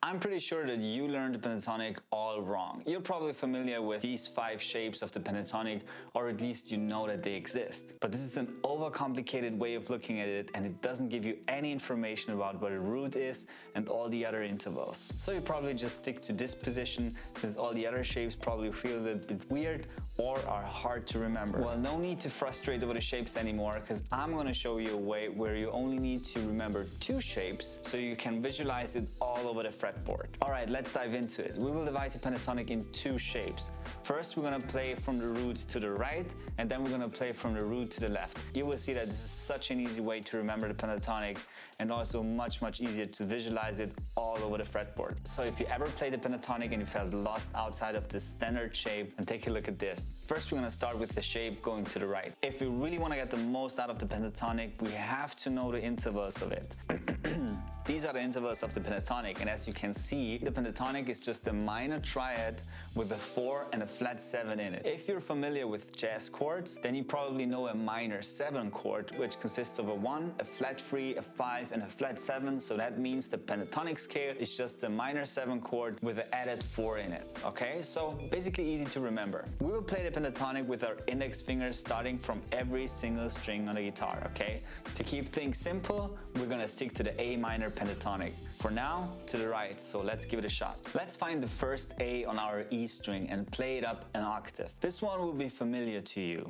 I'm pretty sure that you learned the pentatonic all wrong. You're probably familiar with these 5 shapes of the pentatonic, or at least you know that they exist. But this is an overcomplicated way of looking at it, and it doesn't give you any information about what a root is and all the other intervals. So you probably just stick to this position, since all the other shapes probably feel a little bit weird or are hard to remember. Well, no need to frustrate over the shapes anymore, because I'm going to show you a way where you only need to remember 2 shapes so you can visualize it all over the fretboard. Alright, let's dive into it. We will divide the pentatonic in 2 shapes. First, we're going to play from the root to the right, and then we're going to play from the root to the left. You will see that this is such an easy way to remember the pentatonic, and also much easier to visualize it all over the fretboard. So if you ever played the pentatonic and you felt lost outside of this standard shape, then take a look at this. First, we're going to start with the shape going to the right. If we really want to get the most out of the pentatonic, we have to know the intervals of it. These are the intervals of the pentatonic, and as you can see, the pentatonic is just a minor triad with a 4 and a flat 7 in it. If you're familiar with jazz chords, then you probably know a minor 7 chord, which consists of a 1, a flat 3, a 5, and a flat 7. So that means the pentatonic scale is just a minor 7 chord with an added 4 in it. Okay, so basically easy to remember. We will play the pentatonic with our index finger starting from every single string on the guitar. Okay, to keep things simple, we're gonna stick to the A minor pentatonic. For now, to the right, so let's give it a shot. Let's find the first A on our E string and play it up an octave. This one will be familiar to you.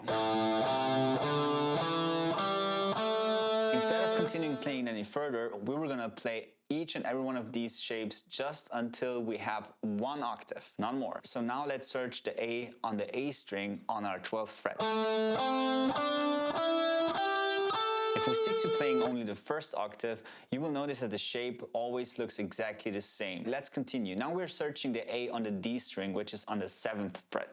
Instead of continuing playing any further, we were gonna play each and every one of these shapes just until we have 1 octave, not more. So now let's search the A on the A string on our 12th fret. If we stick to playing only the first octave, you will notice that the shape always looks exactly the same. Let's continue. Now we're searching the A on the D string, which is on the 7th fret.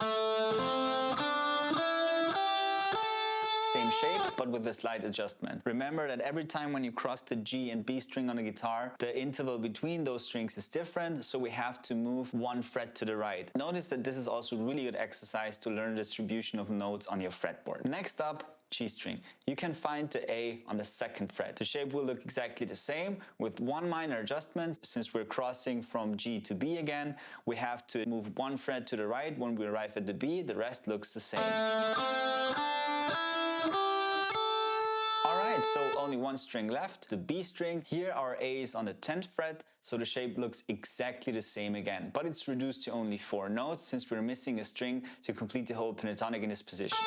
Same shape, but with a slight adjustment. Remember that every time when you cross the G and B string on the guitar, the interval between those strings is different, so we have to move 1 fret to the right. Notice that this is also really good exercise to learn the distribution of notes on your fretboard. Next up, G string. You can find the A on the 2nd fret. The shape will look exactly the same with 1 minor adjustment. Since we're crossing from G to B again, we have to move 1 fret to the right when we arrive at the B. The rest looks the same. Alright, so only 1 string left, the B string. Here our A is on the 10th fret, so the shape looks exactly the same again, but it's reduced to only 4 notes since we're missing a string to complete the whole pentatonic in this position.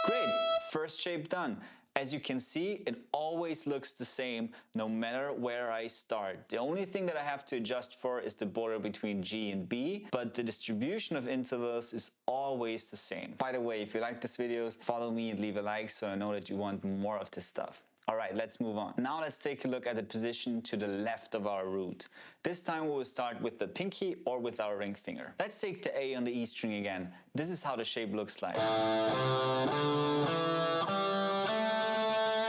Great, first shape done. As you can see, it always looks the same no matter where I start. The only thing that I have to adjust for is the border between G and B, but the distribution of intervals is always the same. By the way, if you like this video, follow me and leave a like so I know that you want more of this stuff. Alright, let's move on. Now let's take a look at the position to the left of our root. This time we will start with the pinky or with our ring finger. Let's take the A on the E string again. This is how the shape looks like.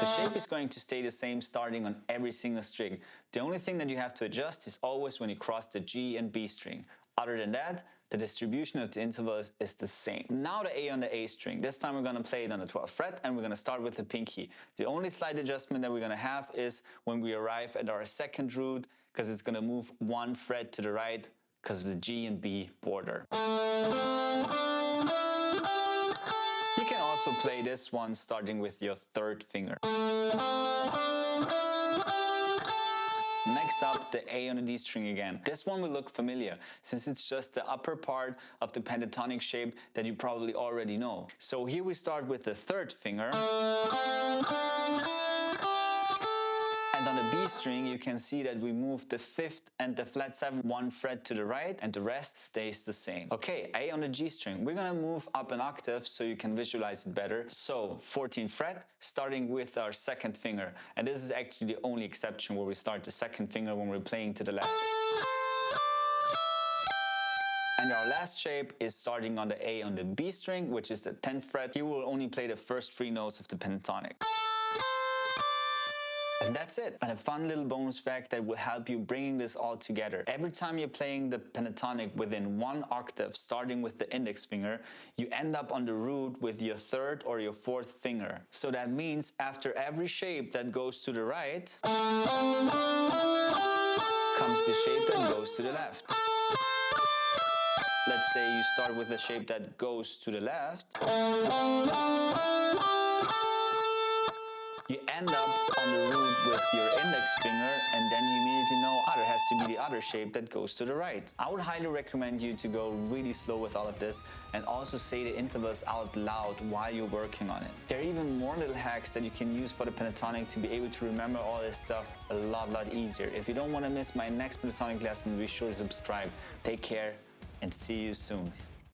The shape is going to stay the same starting on every single string. The only thing that you have to adjust is always when you cross the G and B string. Other than that, the distribution of the intervals is the same. Now the A on the A string. This time we're going to play it on the 12th fret and we're going to start with the pinky. The only slight adjustment that we're going to have is when we arrive at our 2nd root, because it's going to move 1 fret to the right because of the G and B border. You can also play this one starting with your 3rd finger. Next up, the A on the D string again. This one will look familiar since it's just the upper part of the pentatonic shape that you probably already know. So here we start with the 3rd finger. And on the B string, you can see that we move the 5th and the flat 7 1 fret to the right, and the rest stays the same. Okay, A on the G string. We're gonna move up an octave so you can visualize it better. So 14th fret, starting with our 2nd finger. And this is actually the only exception where we start the 2nd finger when we're playing to the left. And our last shape is starting on the A on the B string, which is the 10th fret. You will only play the first 3 notes of the pentatonic. And that's it. And a fun little bonus fact that will help you bringing this all together. Every time you're playing the pentatonic within 1 octave, starting with the index finger, you end up on the root with your 3rd or your 4th finger. So that means after every shape that goes to the right, the shape that goes to the left. Let's say you start with the shape that goes to the left. You end up on the root with your index finger, and then you immediately know, there has to be the other shape that goes to the right. I would highly recommend you to go really slow with all of this and also say the intervals out loud while you're working on it. There are even more little hacks that you can use for the pentatonic to be able to remember all this stuff a lot easier. If you don't want to miss my next pentatonic lesson, be sure to subscribe. Take care and see you soon.